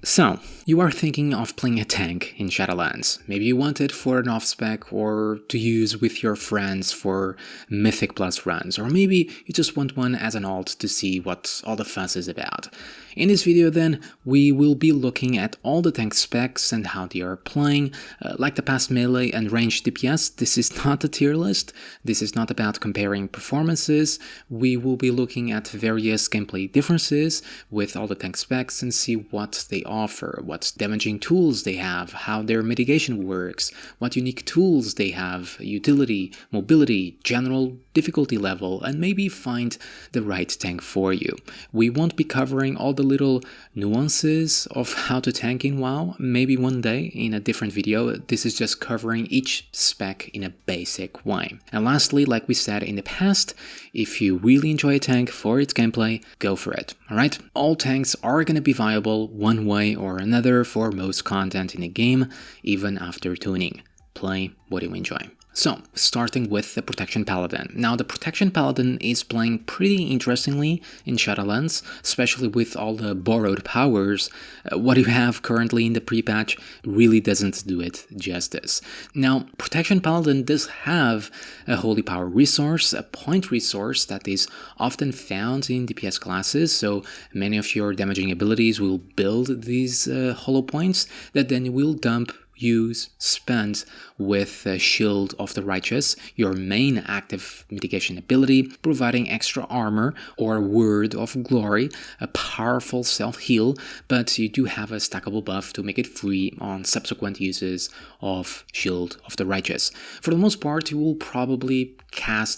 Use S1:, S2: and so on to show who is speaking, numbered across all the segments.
S1: So, you are thinking of playing a tank in Shadowlands. Maybe you want it for an off-spec or to use with your friends for Mythic Plus runs, or maybe you just want one as an alt to see what all the fuss is about. In this video then, we will be looking at all the tank specs and how they are playing. Like the past melee and ranged DPS, this is not a tier list, this is not about comparing performances. We will be looking at various gameplay differences with all the tank specs and see what they offer, what damaging tools they have, how their mitigation works, what unique tools they have, utility, mobility, general difficulty level, and maybe find the right tank for you. We won't be covering all the little nuances of how to tank in WoW, maybe one day in a different video. This is just covering each spec in a basic way. And lastly, like we said in the past, if you really enjoy a tank for its gameplay, go for it, alright? All tanks are gonna be viable one way or another for most content in a game, even after tuning. Play what you enjoy. So, starting with the Protection Paladin. Now, the Protection Paladin is playing pretty interestingly in Shadowlands, especially with all the borrowed powers. What you have currently in the pre-patch really doesn't do it justice. Now, Protection Paladin does have a Holy Power resource, a point resource that is often found in DPS classes, so many of your damaging abilities will build these hollow points that then you will dump, use, spend with Shield of the Righteous, your main active mitigation ability, providing extra armor or Word of Glory, a powerful self-heal, but you do have a stackable buff to make it free on subsequent uses of Shield of the Righteous. For the most part, you will probably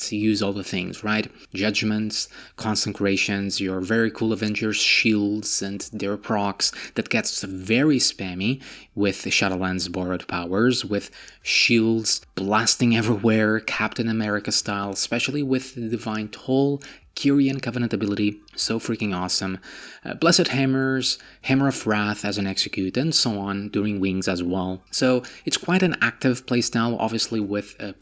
S1: use all the things, right? Judgments, consecrations, your very cool Avengers shields and their procs that gets very spammy with Shadowlands borrowed powers, with shields blasting everywhere, Captain America style, especially with the Divine Toll, Kyrian Covenant ability, so freaking awesome. Blessed Hammers, Hammer of Wrath as an execute, and so on, during Wings as well. So it's quite an active playstyle, obviously with a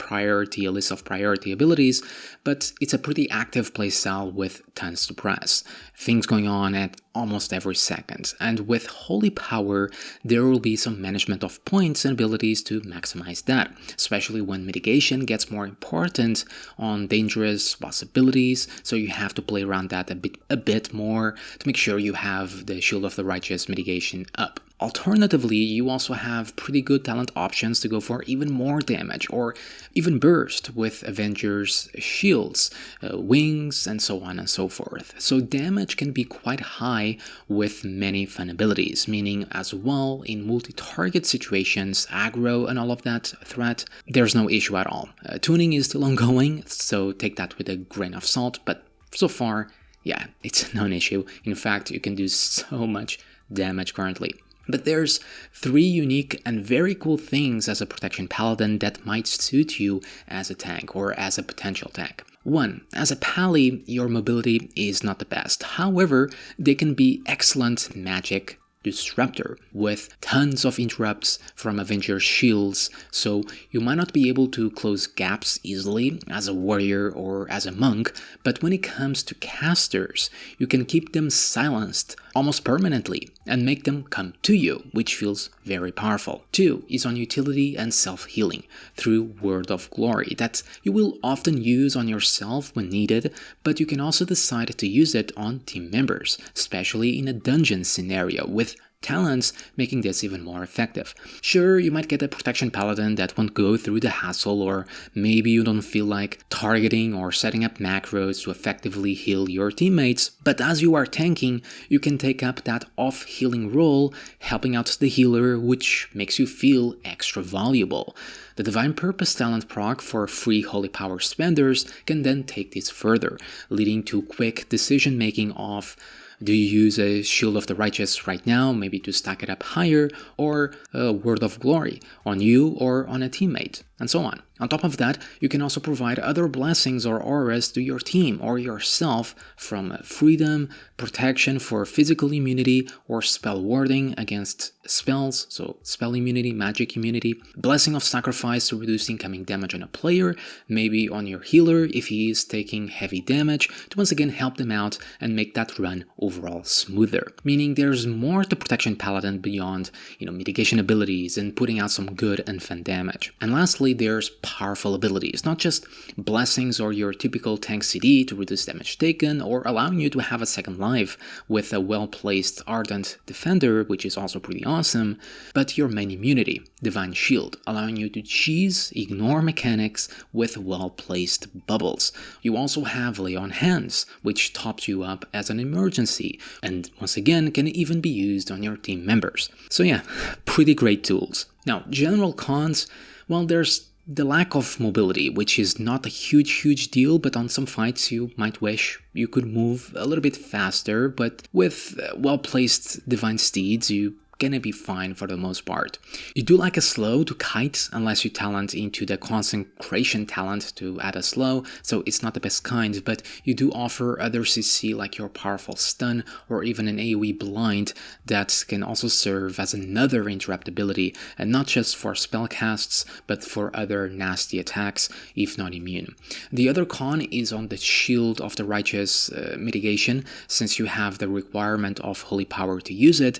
S1: list of priority abilities, but it's a pretty active playstyle with tons to press. Things going on at almost every second, and with Holy Power there will be some management of points and abilities to maximize that, especially when mitigation gets more important on dangerous possibilities, so you have to play around that a bit more to make sure you have the Shield of the Righteous mitigation up. Alternatively, you also have pretty good talent options to go for even more damage, or even burst with Avengers shields, wings, and so on and so forth. So damage can be quite high with many fun abilities, meaning as well in multi-target situations, aggro and all of that threat, there's no issue at all. Tuning is still ongoing, so take that with a grain of salt, but so far, yeah, it's a non-issue. In fact, you can do so much damage currently. But there's 3 unique and very cool things as a Protection Paladin that might suit you as a tank or as a potential tank. 1. As a pally, your mobility is not the best. However, they can be excellent magic disruptor with tons of interrupts from Avengers shields, so you might not be able to close gaps easily as a warrior or as a monk, but when it comes to casters, you can keep them silenced almost permanently and make them come to you, which feels very powerful. 2 is on utility and self-healing through Word of Glory that you will often use on yourself when needed, but you can also decide to use it on team members, especially in a dungeon scenario with talents making this even more effective. Sure, you might get a Protection Paladin that won't go through the hassle, or maybe you don't feel like targeting or setting up macros to effectively heal your teammates, but as you are tanking, you can take up that off-healing role, helping out the healer, which makes you feel extra valuable. The Divine Purpose talent proc for free Holy Power spenders can then take this further, leading to quick decision-making of do you use a Shield of the Righteous right now, maybe to stack it up higher, or a Word of Glory on you or on a teammate? and so on. On top of that, you can also provide other blessings or auras to your team or yourself, from freedom, protection for physical immunity, or spell warding against spells, so spell immunity, magic immunity, blessing of sacrifice to reduce incoming damage on a player, maybe on your healer if he is taking heavy damage, to once again help them out and make that run overall smoother. Meaning there's more to Protection Paladin beyond, mitigation abilities and putting out some good and fun damage. And lastly, there's powerful abilities, not just blessings or your typical tank CD to reduce damage taken or allowing you to have a second life with a well-placed Ardent Defender, which is also pretty awesome, but your main immunity, Divine Shield, allowing you to cheese, ignore mechanics with well-placed bubbles. You also have Lay on Hands, which tops you up as an emergency, and once again can even be used on your team members. So yeah, pretty great tools. Now, general cons, well, there's the lack of mobility, which is not a huge deal, but on some fights you might wish you could move a little bit faster, but with well-placed Divine Steeds, you gonna be fine for the most part. You do like a slow to kite, unless you talent into the consecration talent to add a slow, so it's not the best kind, but you do offer other CC like your powerful stun or even an AoE blind that can also serve as another interrupt ability, and not just for spell casts, but for other nasty attacks if not immune. The other con is on the Shield of the Righteous mitigation. Since you have the requirement of Holy Power to use it,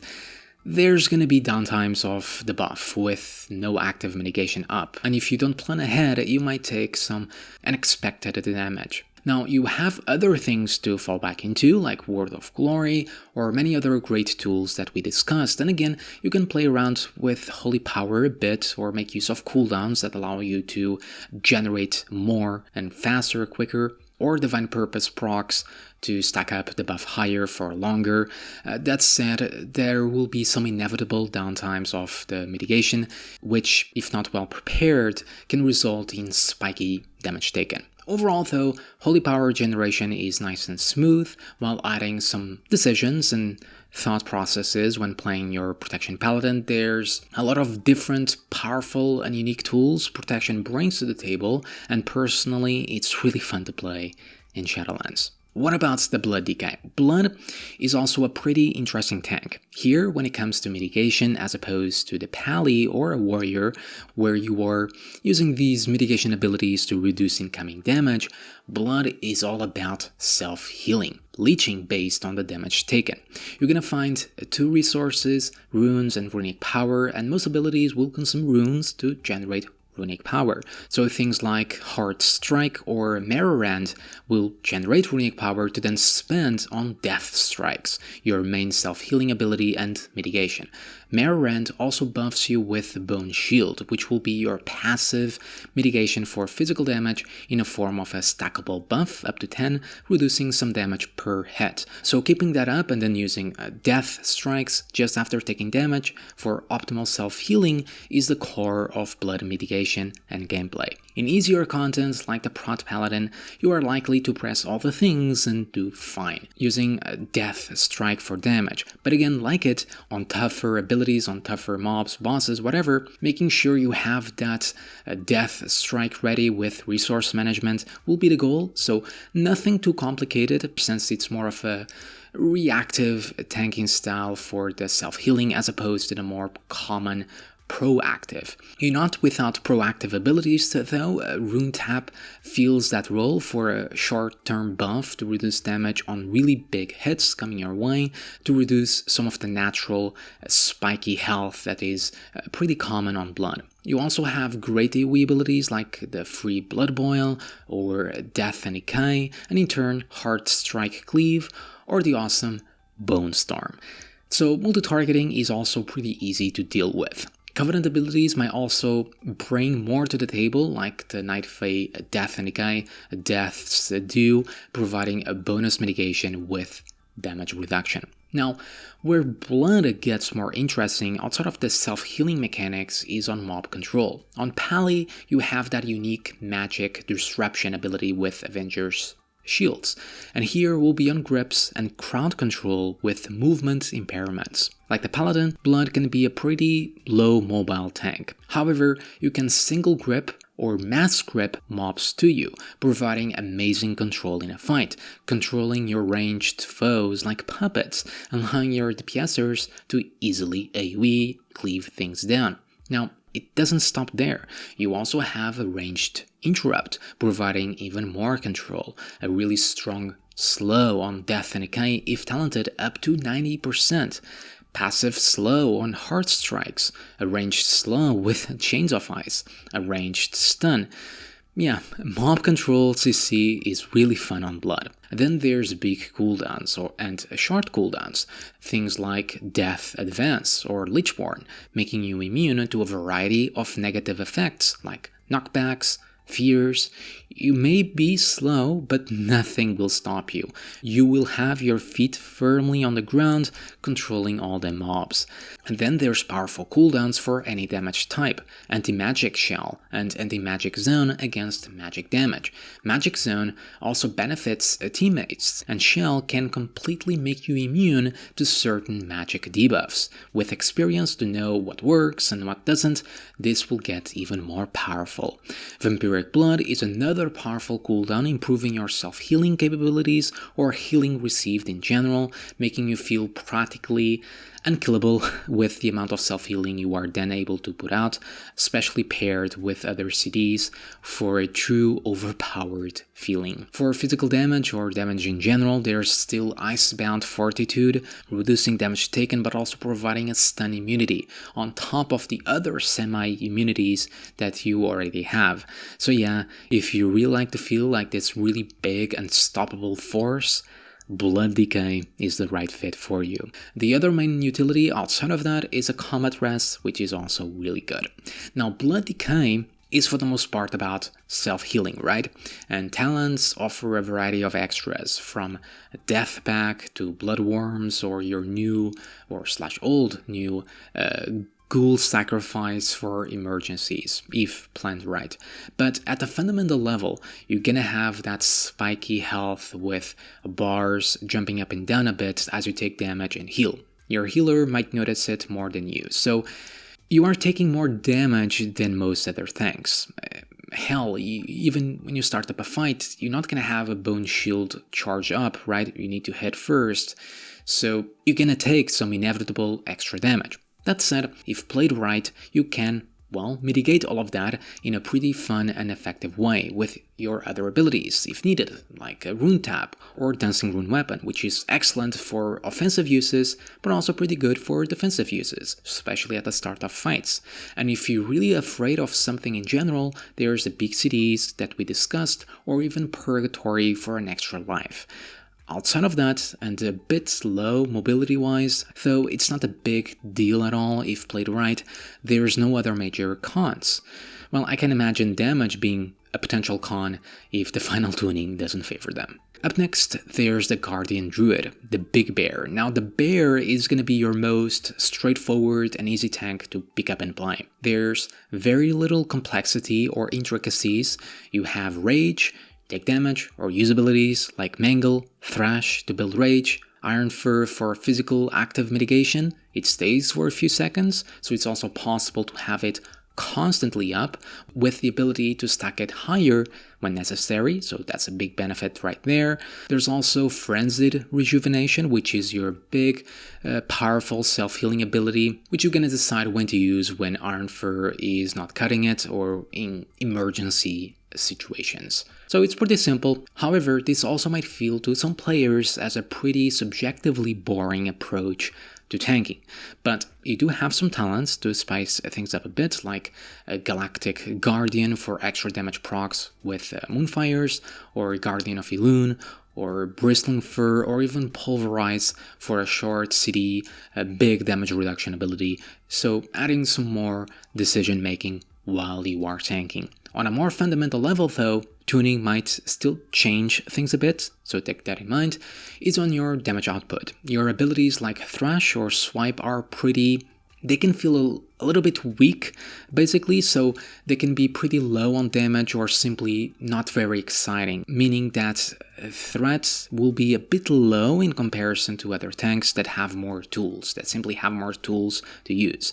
S1: there's gonna be downtimes of the buff with no active mitigation up, and if you don't plan ahead, you might take some unexpected damage. Now, you have other things to fall back into, like Word of Glory, or many other great tools that we discussed, and again, you can play around with Holy Power a bit, or make use of cooldowns that allow you to generate more and faster, quicker, or Divine Purpose procs to stack up the buff higher for longer. That said, there will be some inevitable downtimes of the mitigation, which, if not well prepared, can result in spiky damage taken. Overall though, Holy Power generation is nice and smooth, while adding some decisions and thought processes when playing your Protection Paladin. There's a lot of different, powerful and unique tools Protection brings to the table, and personally, it's really fun to play in Shadowlands. What about the Blood Decay? Blood is also a pretty interesting tank. Here, when it comes to mitigation, as opposed to the Pally or a Warrior, where you are using these mitigation abilities to reduce incoming damage, Blood is all about self-healing, leeching based on the damage taken. You're gonna find 2 resources, runes and runic power, and most abilities will consume runes to generate runic power. So things like Heart Strike or Marrowrand will generate runic power to then spend on Death Strikes, your main self-healing ability and mitigation. Marrowrand also buffs you with Bone Shield, which will be your passive mitigation for physical damage in a form of a stackable buff up to 10, reducing some damage per hit. So keeping that up and then using Death Strikes just after taking damage for optimal self-healing is the core of Blood mitigation and gameplay. In easier contents like the Prot Paladin, you are likely to press all the things and do fine, using a Death Strike for damage, but again, like it, on tougher abilities, on tougher mobs, bosses, whatever, making sure you have that Death Strike ready with resource management will be the goal, so nothing too complicated, since it's more of a reactive tanking style for the self-healing as opposed to the more common proactive. You're not without proactive abilities though. Rune Tap fills that role for a short-term buff to reduce damage on really big hits coming your way, to reduce some of the natural spiky health that is pretty common on Blood. You also have great AoE abilities like the free Blood Boil or Death and Decay, and in turn Heart Strike Cleave or the awesome Bone Storm. So multi-targeting is also pretty easy to deal with. Covenant abilities might also bring more to the table, like the Night Fae Death and Decay, Death's Due, providing a bonus mitigation with damage reduction. Now, where Blood gets more interesting outside of the self-healing mechanics is on mob control. On Pally, you have that unique magic disruption ability with Avengers Shields, and here we'll be on grips and crowd control with movement impairments. Like the Paladin, Blood can be a pretty low mobile tank. However, you can single grip or mass grip mobs to you, providing amazing control in a fight, controlling your ranged foes like puppets, allowing your DPSers to easily AoE cleave things down. Now, it doesn't stop there. You also have a ranged interrupt, providing even more control, a really strong slow on death and decay if talented up to 90%, passive slow on hard strikes, a ranged slow with chains of ice, a ranged stun. Yeah, mob control CC is really fun on Blood. Then there's big cooldowns and short cooldowns, things like Death Advance or Lichborn, making you immune to a variety of negative effects like knockbacks, fears. You may be slow, but nothing will stop you. You will have your feet firmly on the ground, controlling all the mobs. And then there's powerful cooldowns for any damage type, Anti-Magic Shell and Anti-Magic Zone against magic damage. Magic Zone also benefits teammates, and Shell can completely make you immune to certain magic debuffs. With experience to know what works and what doesn't, this will get even more powerful. Vampiric Blood is another powerful cooldown, improving your self-healing capabilities or healing received in general, making you feel practically unkillable with the amount of self-healing you are then able to put out, especially paired with other CDs for a true overpowered feeling. For physical damage or damage in general, there's still Icebound Fortitude, reducing damage taken but also providing a stun immunity on top of the other semi-immunities that you already have. So yeah, if you really like to feel like this really big unstoppable force, Blood Decay is the right fit for you. The other main utility outside of that is a combat rest, which is also really good. Now, Blood Decay is for the most part about self-healing, right? And talents offer a variety of extras, from a death pack to bloodworms or your new or / old new ghoul sacrifice for emergencies, if planned right. But at the fundamental level, you're gonna have that spiky health with bars jumping up and down a bit as you take damage and heal. Your healer might notice it more than you, so you are taking more damage than most other things. Hell, even when you start up a fight, you're not gonna have a bone shield charge up, right? You need to hit first, so you're gonna take some inevitable extra damage. That said, if played right, you can, well, mitigate all of that in a pretty fun and effective way with your other abilities, if needed, like a Rune Tap or Dancing Rune Weapon, which is excellent for offensive uses, but also pretty good for defensive uses, especially at the start of fights. And if you're really afraid of something in general, there's the big CDs that we discussed, or even Purgatory for an extra life. Outside of that, and a bit slow mobility-wise, though it's not a big deal at all if played right, there's no other major cons. Well, I can imagine damage being a potential con if the final tuning doesn't favor them. Up next, there's the Guardian Druid, the Big Bear. Now, the Bear is going to be your most straightforward and easy tank to pick up and play. There's very little complexity or intricacies. You have Rage, take damage, or use abilities like Mangle, Thrash to build Rage, Iron Fur for physical active mitigation. It stays for a few seconds, so it's also possible to have it constantly up with the ability to stack it higher when necessary, so that's a big benefit right there. There's also Frenzied Rejuvenation, which is your big, powerful self-healing ability, which you're gonna decide when to use when Iron Fur is not cutting it or in emergency situations. So it's pretty simple. However, this also might feel to some players as a pretty subjectively boring approach to tanking. But you do have some talents to spice things up a bit, like a Galactic Guardian for extra damage procs with Moonfires, or Guardian of Elune, or Bristling Fur, or even Pulverize for a short CD, a big damage reduction ability, so adding some more decision making while you are tanking. On a more fundamental level though, tuning might still change things a bit, so take that in mind, is on your damage output. Your abilities like Thrash or Swipe are they can feel a little bit weak, basically, so they can be pretty low on damage or simply not very exciting, meaning that threats will be a bit low in comparison to other tanks that have more tools, that simply have more tools to use.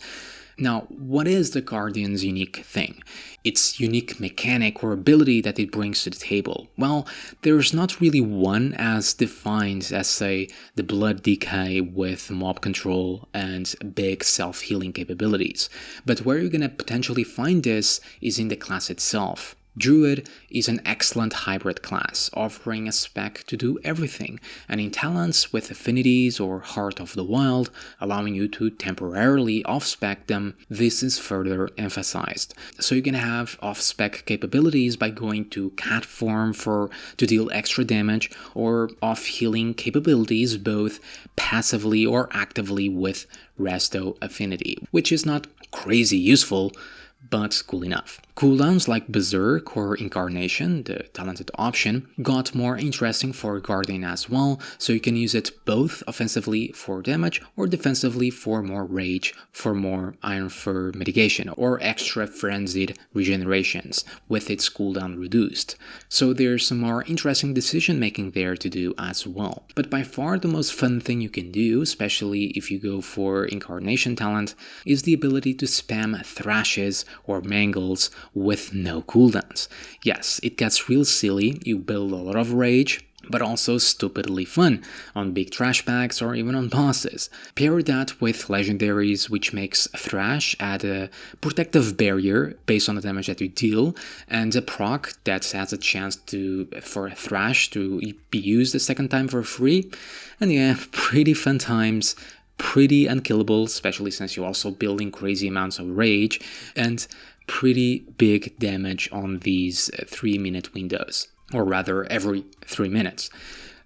S1: Now, what is the Guardian's unique thing? Its unique mechanic or ability that it brings to the table? Well, there's not really one as defined as, say, the blood decay with mob control and big self-healing capabilities. But where you're gonna potentially find this is in the class itself. Druid is an excellent hybrid class, offering a spec to do everything, and in talents with affinities or Heart of the Wild, allowing you to temporarily off-spec them, this is further emphasized. So you can have off-spec capabilities by going to cat form to deal extra damage, or off-healing capabilities both passively or actively with resto affinity, which is not crazy useful, but cool enough. Cooldowns like Berserk or Incarnation, the talented option, got more interesting for Guardian as well, so you can use it both offensively for damage or defensively for more rage, for more Iron Fur mitigation, or extra frenzied regenerations, with its cooldown reduced. So there's some more interesting decision making there to do as well. But by far the most fun thing you can do, especially if you go for Incarnation talent, is the ability to spam Thrashes or Mangles with no cooldowns. Yes, it gets real silly, you build a lot of rage, but also stupidly fun on big trash packs or even on bosses. Pair that with legendaries, which makes Thrash add a protective barrier based on the damage that you deal, and a proc that has a chance for Thrash to be used a second time for free. And yeah, pretty fun times. Pretty unkillable, especially since you're also building crazy amounts of rage, and pretty big damage on these 3-minute windows, or rather every 3 minutes.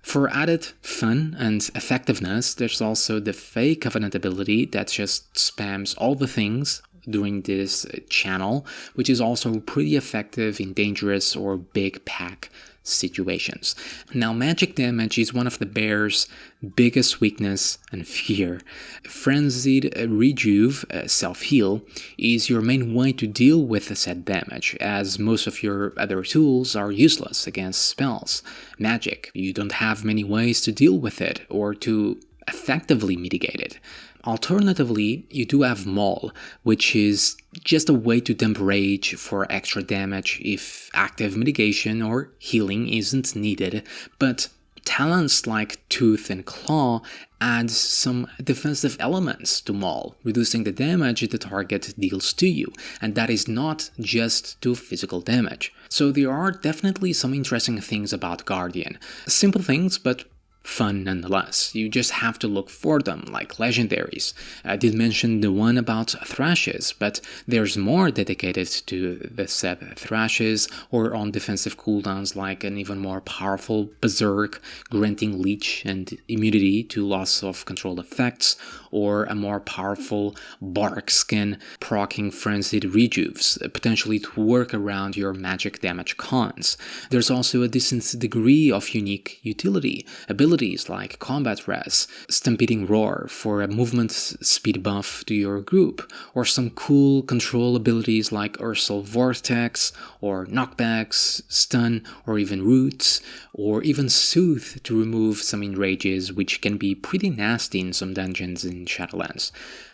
S1: For added fun and effectiveness, there's also the Fey Covenant ability that just spams all the things during this channel, which is also pretty effective in dangerous or big pack situations. Now, magic damage is one of the bear's biggest weakness and fear. Frenzied Rejuve, self-heal, is your main way to deal with said damage, as most of your other tools are useless against spells. Magic, you don't have many ways to deal with it or to effectively mitigate it. Alternatively, you do have Maul, which is just a way to dump rage for extra damage if active mitigation or healing isn't needed, but talents like Tooth and Claw add some defensive elements to Maul, reducing the damage the target deals to you, and that is not just to physical damage. So there are definitely some interesting things about Guardian. Simple things, but fun nonetheless. You just have to look for them, like legendaries. I did mention the one about Thrashes, but there's more dedicated to the said Thrashes, or on defensive cooldowns like an even more powerful Berserk, granting leech and immunity to loss of control effects, or a more powerful Bark Skin, proccing frenzied rejuves, potentially to work around your magic damage cons. There's also a decent degree of unique utility, abilities like Combat Res, Stampeding Roar for a movement speed buff to your group, or some cool control abilities like Ursal Vortex, or Knockbacks, Stun, or even Roots, or even Soothe to remove some enrages, which can be pretty nasty in some dungeons in Shadowlands.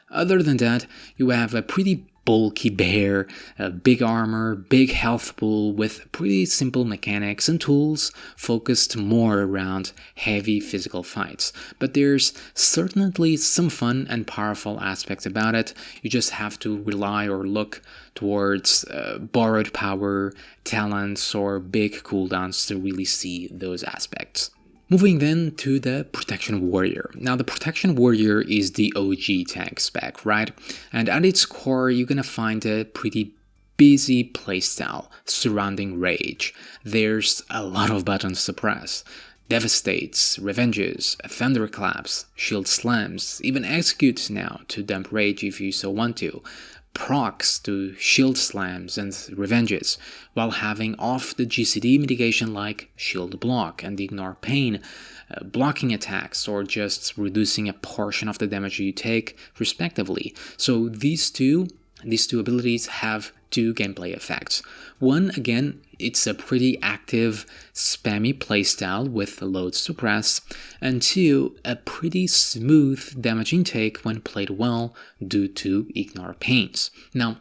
S1: Other than that, you have a pretty bulky bear, big armor, big health pool with pretty simple mechanics and tools focused more around heavy physical fights. But there's certainly some fun and powerful aspects about it. You just have to rely or look towards borrowed power, talents, or big cooldowns to really see those aspects. Moving then to the Protection Warrior. Now, the Protection Warrior is the OG tank spec, right? And at its core, you're gonna find a pretty busy playstyle surrounding rage. There's a lot of buttons to press. Devastates, Revenges, Thunderclaps, Shield Slams, even Executes now to dump rage if you so want to. Procs to Shield Slams and Revenges, while having off the GCD mitigation like Shield Block and Ignore Pain, blocking attacks, or just reducing a portion of the damage you take, respectively. So these two These two abilities have two gameplay effects. One, again, it's a pretty active, spammy playstyle with loads to press, and two, a pretty smooth damage intake when played well due to ignore pains. Now,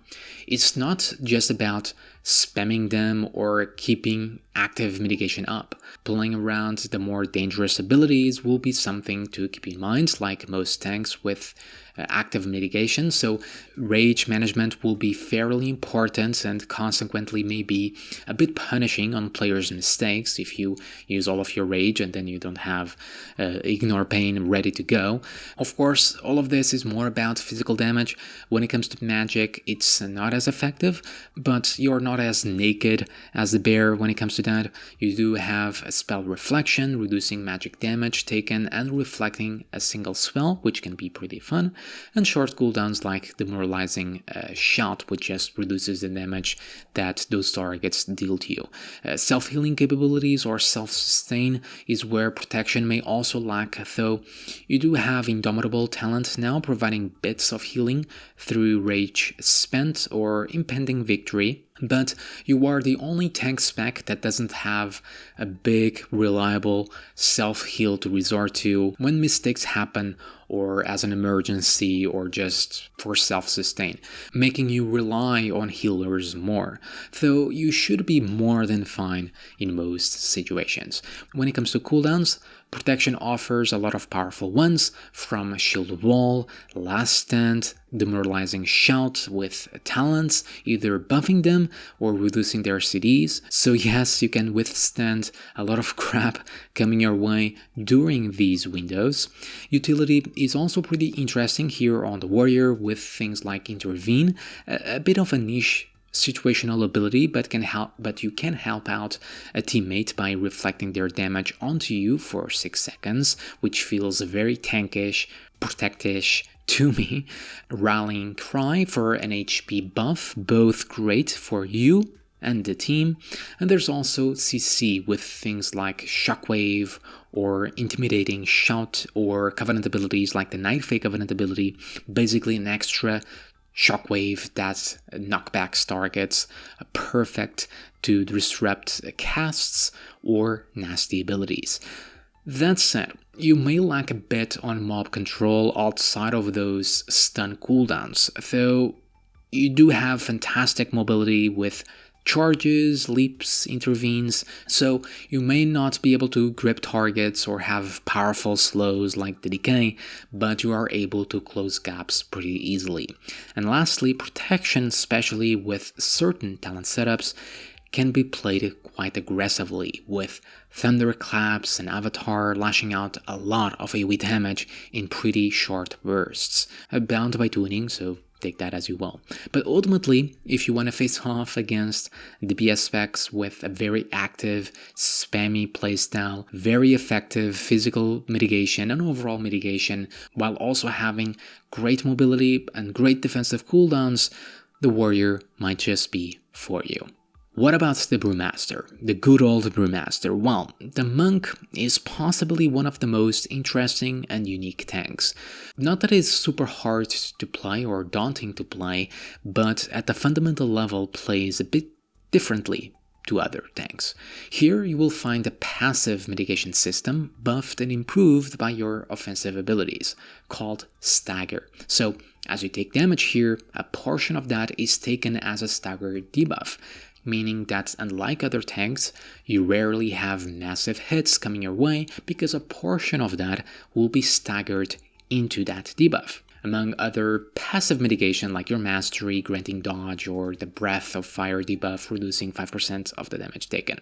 S1: it's not just about spamming them or keeping active mitigation up. Playing around the more dangerous abilities will be something to keep in mind, like most tanks with active mitigation, so rage management will be fairly important and consequently may be a bit punishing on players' mistakes if you use all of your rage and then you don't have ignore pain ready to go. Of course, all of this is more about physical damage. When it comes to magic, it's not as effective, but you're not as naked as the bear when it comes to that. You do have a spell reflection, reducing magic damage taken and reflecting a single spell, which can be pretty fun, and short cooldowns like demoralizing shot, which just reduces the damage that those targets deal to you. Self-healing capabilities or self-sustain is where protection may also lack, though you do have Indomitable talent now providing bits of healing through rage spent or impending victory. But you are the only tank spec that doesn't have a big, reliable self-heal to resort to when mistakes happen or as an emergency or just for self-sustain, making you rely on healers more, though you should be more than fine in most situations. When it comes to cooldowns, protection offers a lot of powerful ones, from Shield Wall, Last Stand, Demoralizing Shout with talents, either buffing them or reducing their CDs. So yes, you can withstand a lot of crap coming your way during these windows. Utility is also pretty interesting here on the Warrior with things like Intervene, a bit of a niche situational ability, but you can help out a teammate by reflecting their damage onto you for 6 seconds, which feels very tankish, protectish to me. Rallying Cry for an HP buff, both great for you and the team. And there's also CC with things like Shockwave or Intimidating Shout or Covenant abilities like the Night Fake Covenant ability, basically an extra Shockwave that knockbacks targets, perfect to disrupt casts or nasty abilities. That said, you may lack a bit on mob control outside of those stun cooldowns, though you do have fantastic mobility with charges, leaps, intervenes, so you may not be able to grip targets or have powerful slows like the decay, but you are able to close gaps pretty easily. And lastly, protection, especially with certain talent setups, can be played quite aggressively, with Thunderclaps and Avatar lashing out a lot of AoE damage in pretty short bursts, bound by tuning, so take that as you will. But ultimately, if you want to face off against DPS specs with a very active, spammy playstyle, very effective physical mitigation and overall mitigation, while also having great mobility and great defensive cooldowns, the Warrior might just be for you. What about the Brewmaster, the good old Brewmaster? Well, the Monk is possibly one of the most interesting and unique tanks. Not that it's super hard to play or daunting to play, but at the fundamental level plays a bit differently to other tanks. Here you will find a passive mitigation system buffed and improved by your offensive abilities, called Stagger. So as you take damage here, a portion of that is taken as a stagger debuff, meaning that unlike other tanks, you rarely have massive hits coming your way because a portion of that will be staggered into that debuff. Among other passive mitigation like your mastery granting dodge or the breath of fire debuff reducing 5% of the damage taken.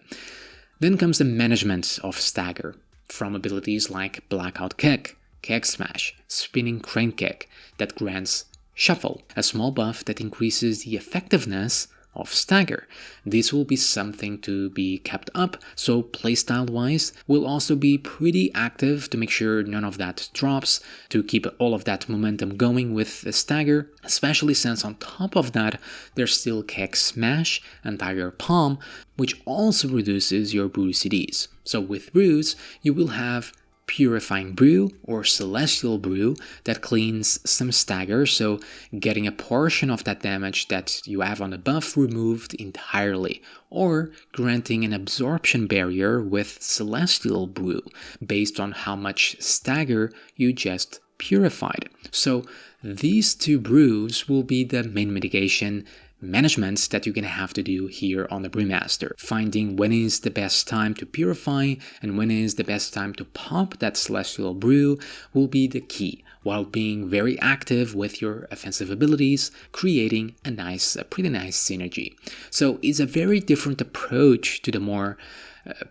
S1: Then comes the management of stagger from abilities like Blackout Kick, Kick Smash, Spinning Crane Kick that grants Shuffle, a small buff that increases the effectiveness of stagger. This will be something to be kept up, so playstyle wise will also be pretty active to make sure none of that drops, to keep all of that momentum going with the stagger, especially since on top of that there's still Kick Smash and Tiger Palm, which also reduces your brew CDs. So with brews you will have Purifying Brew or Celestial Brew that cleans some stagger, so getting a portion of that damage that you have on the buff removed entirely, or granting an absorption barrier with Celestial Brew based on how much stagger you just purified. So these two brews will be the main mitigation management that you're going to have to do here on the Brewmaster. Finding when is the best time to purify and when is the best time to pop that Celestial Brew will be the key, while being very active with your offensive abilities, creating a pretty nice synergy. So it's a very different approach to the more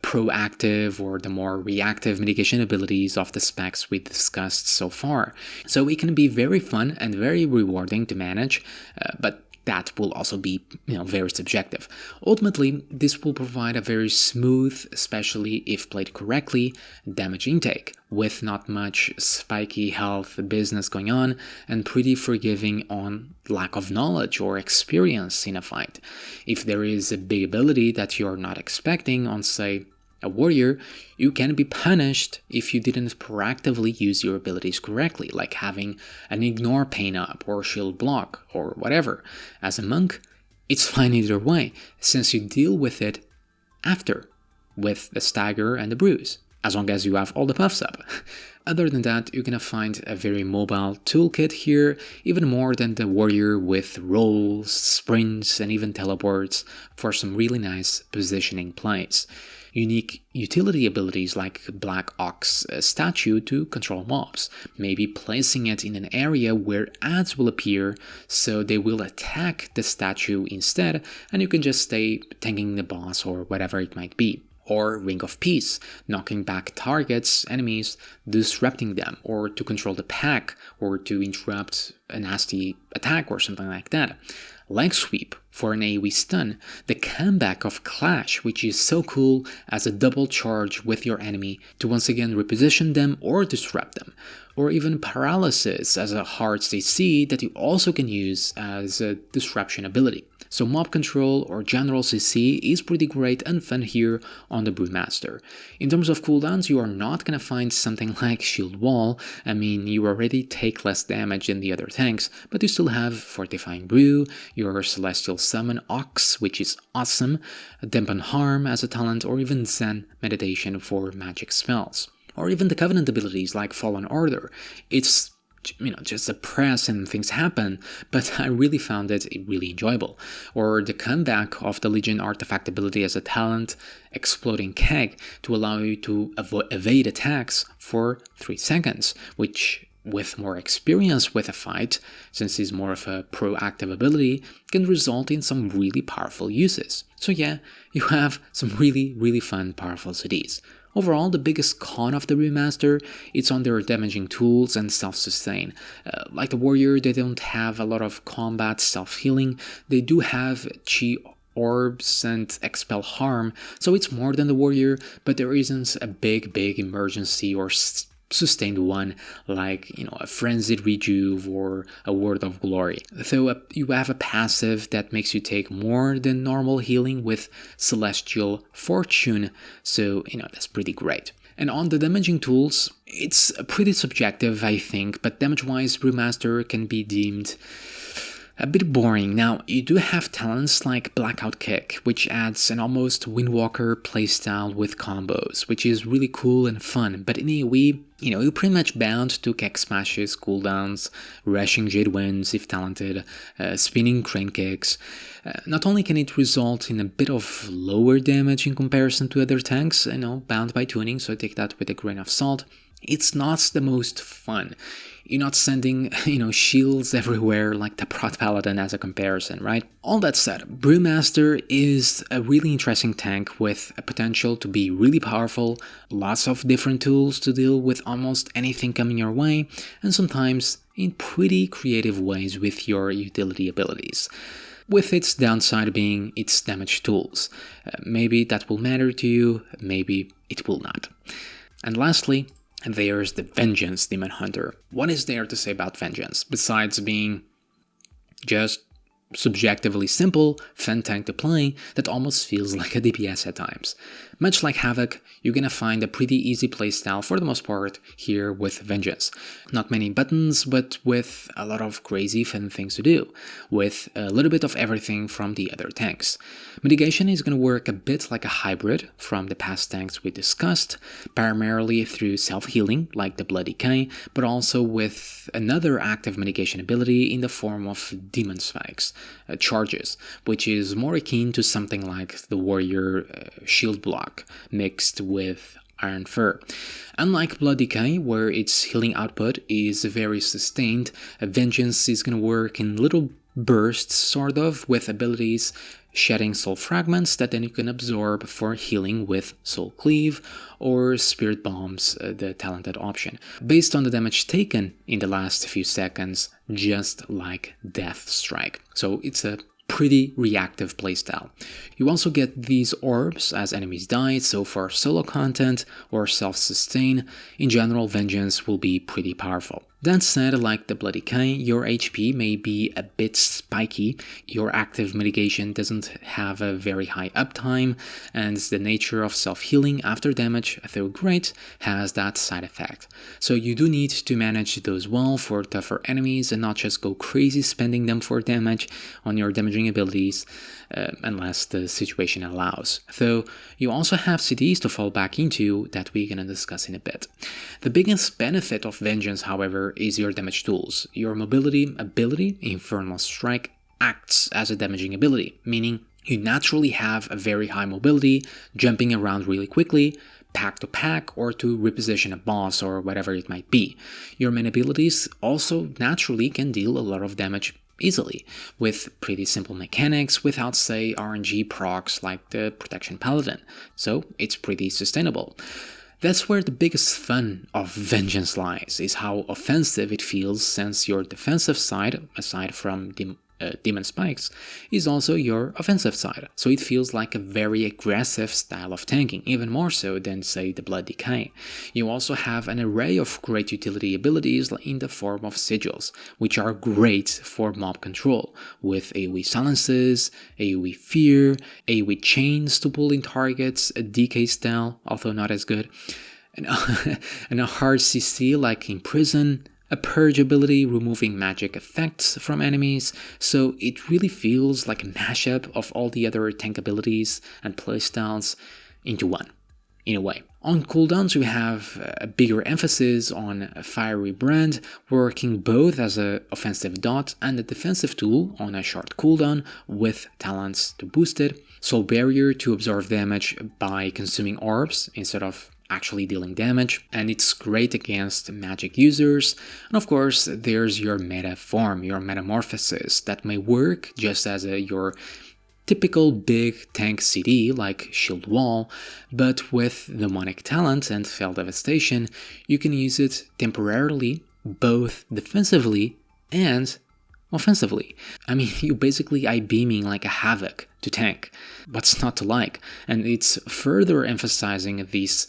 S1: proactive or the more reactive mitigation abilities of the specs we discussed so far. So it can be very fun and very rewarding to manage, but that will also be, very subjective. Ultimately, this will provide a very smooth, especially if played correctly, damage intake, with not much spiky health business going on, and pretty forgiving on lack of knowledge or experience in a fight. If there is a big ability that you're not expecting on, say, a warrior, you can be punished if you didn't proactively use your abilities correctly, like having an ignore pain up or shield block or whatever. As a monk, it's fine either way, since you deal with it after, with the stagger and the bruise, as long as you have all the buffs up. Other than that, you're gonna find a very mobile toolkit here, even more than the warrior, with rolls, sprints, and even teleports for some really nice positioning plays. Unique utility abilities like Black Ox statue to control mobs, maybe placing it in an area where ads will appear so they will attack the statue instead, and you can just stay tanking the boss or whatever it might be. Or Ring of Peace, knocking back targets, enemies, disrupting them, or to control the pack, or to interrupt a nasty attack or something like that. Leg Sweep for an AoE stun, the comeback of Clash, which is so cool as a double charge with your enemy to once again reposition them or disrupt them, or even Paralysis as a hard CC that you also can use as a disruption ability. So mob control or general CC is pretty great and fun here on the Brewmaster. In terms of cooldowns, you are not gonna find something like Shield Wall. I mean, you already take less damage than the other tanks, but you still have Fortifying Brew, your Celestial Summon Ox, which is awesome, Dampen Harm as a talent, or even Zen Meditation for magic spells. Or even the Covenant abilities like Fallen Order. It's just a press and things happen, but I really found it really enjoyable. Or the comeback of the Legion artifact ability as a talent, Exploding Keg, to allow you to evade attacks for 3 seconds, which with more experience with a fight, since it's more of a proactive ability, can result in some really powerful uses. So yeah, you have some really fun, powerful CDs. Overall, the biggest con of the Brewmaster is on their damaging tools and self-sustain. Like the warrior, they don't have a lot of combat self-healing. They do have chi orbs and expel harm, so it's more than the warrior, but there isn't a big emergency or sustained one like a frenzied rejuve or a word of glory. So you have a passive that makes you take more than normal healing with Celestial Fortune, so that's pretty great. And on the damaging tools, it's pretty subjective, I think, but damage-wise, Brewmaster can be deemed a bit boring. Now, you do have talents like Blackout Kick, which adds an almost Windwalker playstyle with combos, which is really cool and fun, but in AoE, you're pretty much bound to Kick Smashes, cooldowns, rushing Jade Winds if talented, spinning Crane Kicks. Not only can it result in a bit of lower damage in comparison to other tanks, bound by tuning, so take that with a grain of salt, it's not the most fun. You're not sending, shields everywhere like the Prot Paladin as a comparison, right? All that said, Brewmaster is a really interesting tank with a potential to be really powerful, lots of different tools to deal with almost anything coming your way, and sometimes in pretty creative ways with your utility abilities. With its downside being its damage tools. Maybe that will matter to you, maybe it will not. And lastly, there's the Vengeance Demon Hunter. What is there to say about Vengeance, besides being just subjectively simple, fun tank to play that almost feels like a DPS at times. Much like Havoc, you're gonna find a pretty easy playstyle for the most part here with Vengeance. Not many buttons, but with a lot of crazy fun things to do, with a little bit of everything from the other tanks. Mitigation is gonna work a bit like a hybrid from the past tanks we discussed, primarily through self-healing, like the Blood Decay, but also with another active mitigation ability in the form of Demon Spikes, charges, which is more akin to something like the Warrior shield block mixed with Iron Fur. Unlike Blood Decay, where its healing output is very sustained, Vengeance is going to work in little bursts, sort of, with abilities shedding soul fragments that then you can absorb for healing with Soul Cleave or Spirit Bombs, the talented option, based on the damage taken in the last few seconds, just like Death Strike. So it's a pretty reactive playstyle. You also get these orbs as enemies die, so for solo content or self-sustain, in general Vengeance will be pretty powerful. That said, like the Blood Decay, your HP may be a bit spiky, your active mitigation doesn't have a very high uptime, and the nature of self-healing after damage, though great, has that side effect. So you do need to manage those well for tougher enemies and not just go crazy spending them for damage on your damaging abilities, unless the situation allows. Though you also have CDs to fall back into that we're gonna discuss in a bit. The biggest benefit of Vengeance, however, is your damage tools. Your mobility ability, Infernal Strike, acts as a damaging ability, meaning you naturally have a very high mobility, jumping around really quickly, pack to pack, or to reposition a boss or whatever it might be. Your main abilities also naturally can deal a lot of damage easily, with pretty simple mechanics without, say, RNG procs like the Protection Paladin, so it's pretty sustainable. That's where the biggest fun of Vengeance lies, is how offensive it feels, since your defensive side, aside from Demon Spikes, is also your offensive side, so it feels like a very aggressive style of tanking, even more so than, say, the Blood Decay. You also have an array of great utility abilities in the form of sigils, which are great for mob control, with AoE silences, AoE fear, AoE chains to pull in targets, a DK style, although not as good, and a hard CC like Imprison, a purge ability removing magic effects from enemies, so it really feels like a mashup of all the other tank abilities and playstyles into one, in a way. On cooldowns, we have a bigger emphasis on a Fiery Brand, working both as an offensive dot and a defensive tool on a short cooldown with talents to boost it, Soul Barrier to absorb damage by consuming orbs instead of actually dealing damage, and it's great against magic users. And of course, there's your meta form, your Metamorphosis, that may work just as your typical big tank CD like Shield Wall, but with Demonic Talent and Fell Devastation, you can use it temporarily, both defensively and offensively. I mean, you basically I-beaming like a Havoc to tank. What's not to like? And it's further emphasizing this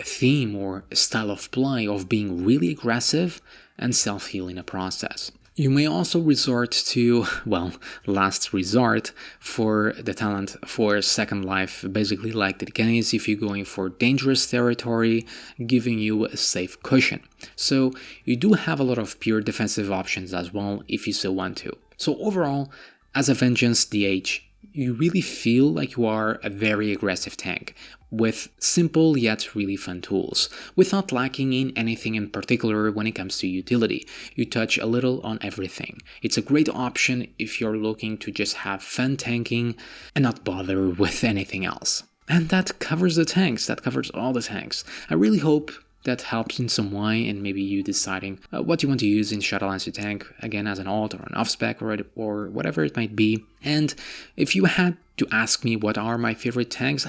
S1: theme or style of play of being really aggressive and self-heal in a process. You may also resort to, well, last resort for the talent for Second Life, basically like the Decays if you're going for dangerous territory, giving you a safe cushion. So you do have a lot of pure defensive options as well if you so want to. So overall, as a Vengeance DH, you really feel like you are a very aggressive tank, with simple yet really fun tools, without lacking in anything in particular when it comes to utility. You touch a little on everything. It's a great option if you're looking to just have fun tanking and not bother with anything else. And that covers the tanks, that covers all the tanks. I really hope that helps in some way, and maybe you deciding what you want to use in Shadowlands to tank, again as an alt or an off-spec or whatever it might be. And if you had to ask me what are my favorite tanks,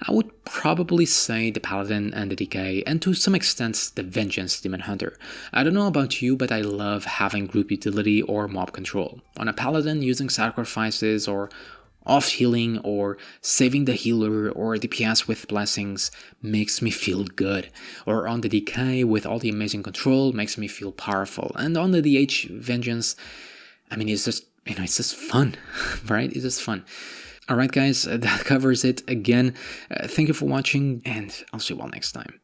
S1: I would probably say the Paladin and the Decay, and to some extent the Vengeance Demon Hunter. I don't know about you, but I love having group utility or mob control. On a Paladin, using sacrifices or off healing or saving the healer or DPS with blessings makes me feel good. Or on the Decay with all the amazing control makes me feel powerful. And on the DH Vengeance, I mean, it's it's just fun, right? It's just fun. Alright guys, that covers it again. Thank you for watching, and I'll see you all next time.